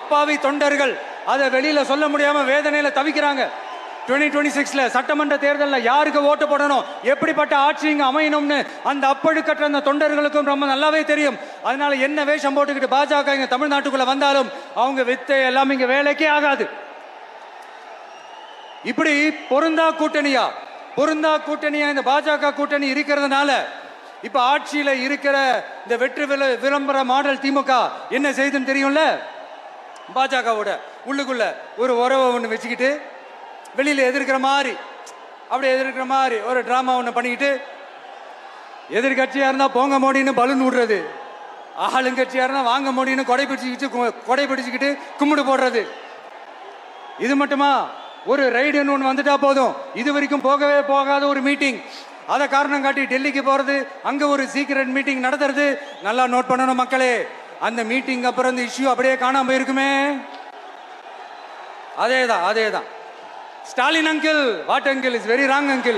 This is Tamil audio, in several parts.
அப்பாவி தொண்டர்கள் அதை வெளியில சொல்ல முடியாம வேதனையில தவிக்கிறாங்க. 2026 சட்டமன்ற தேர்தலில் யாருக்கு ஓட்டு போடணும், எப்படிப்பட்ட ஆட்சி இங்க அமையணும்னு அந்த அப்பழுக்கற்ற அந்த தொண்டர்களுக்கும் ரொம்ப நல்லாவே தெரியும். அதனால என்ன வேஷம் போட்டுக்கிட்டு பாஜக இங்க தமிழ்நாட்டுக்குள்ள வந்தாலும் அவங்க வித்தை எல்லாம் இங்க வேலைக்கே ஆகாது. இப்படி பொருந்தா கூட்டணியா இந்த பாஜக கூட்டணி இருக்கிறதுனால இப்ப ஆட்சியில இருக்கிற இந்த வெற்றி விளம்பர மாடல் திமுக என்ன செய்துன்னு தெரியும்ல. பாஜகவோட உள்ளுக்குள்ள ஒரு உறவை ஒண்ணு வச்சுக்கிட்டு வெளியில எதிர்க்கிற மாதிரி ஒரு டிராமா ஒண்ணு பண்ணிக்கிட்டு, எதிர்கட்சியா இருந்தா போங்க மோடின்னு பலூன் விடுறது, ஆளுங்கட்சியா இருந்தா வாங்க மோடின்னு கொடை பிடிச்சுக்கிட்டு கும்பிடு போடுறது. இது மட்டுமா, ஒரு ரைடுன்னு ஒன்று வந்துட்டா போதும், இது வரைக்கும் போகவே போகாத ஒரு மீட்டிங், அதை காரணம் காட்டி டெல்லிக்கு போறது, அங்க ஒரு சீக்ரெட் மீட்டிங் நடத்துறது. நல்லா நோட் பண்ணணும் மக்களே, அந்த மீட்டிங் அப்புறம் இந்த இஷ்யூ அப்படியே காணாம போயிருக்குமே. அதேதான் Stalin uncle, what uncle is very wrong uncle.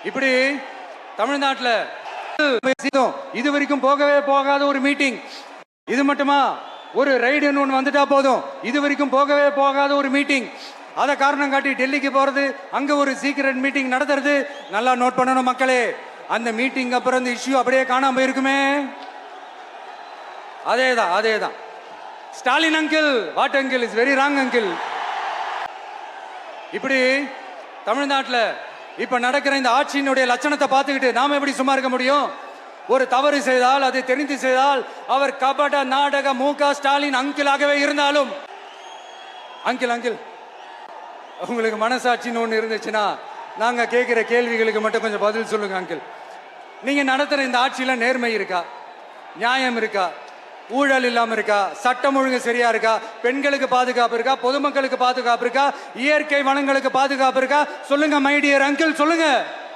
இப்படி தமிழ்நாட்டில் இது வரைக்கும் போகவே போகாத ஒரு மீட்டிங், இது மட்டுமா, ஒரு ரைடுன்னு ஒன்று வந்துட்டா போதும், இது வரைக்கும் போகவே போகாத ஒரு மீட்டிங், அதை காரணம் காட்டி டெல்லிக்கு போறது, அங்க ஒரு சீக்ரெட் மீட்டிங் நடத்துறது. நல்லா நோட் பண்ணணும் மக்களே, அந்த மீட்டிங் அப்புறம் இந்த இஷ்யூ அப்படியே காணாம போயிருக்குமே. அதேதான் Stalin uncle, what uncle is very wrong uncle. இப்படி தமிழ்நாட்டில் இப்ப நடக்கிற இந்த ஆட்சியினுடைய லட்சணத்தை பார்த்துக்கிட்டு நாம எப்படி சும்மா இருக்க முடியும்? ஒரு தவறு செய்தால், அதை தெரிந்து செய்தால், அவர் கபட நாடக மு.க. ஸ்டாலின் அங்கிளாகவே இருந்தாலும், அங்கிள் உங்களுக்கு மனசாட்சின்னு ஒன்று இருந்துச்சுன்னா நாங்க கேட்கிற கேள்விகளுக்கு மட்டும் கொஞ்சம் பதில் சொல்லுங்க அங்கிள். நீங்க நடத்துற இந்த ஆட்சியில நேர்மை இருக்கா, நியாயம் இருக்கா, ஊழல் இல்லாம இருக்கா, சட்டம் ஒழுங்கு சரியா இருக்கா, பெண்களுக்கு பாதுகாப்பு இருக்கா, பொதுமக்களுக்கு பாதுகாப்பு இருக்கா, இயற்கை வளங்களுக்கு பாதுகாப்பு இருக்கா? சொல்லுங்க மை டியர் அங்கிள், சொல்லுங்க.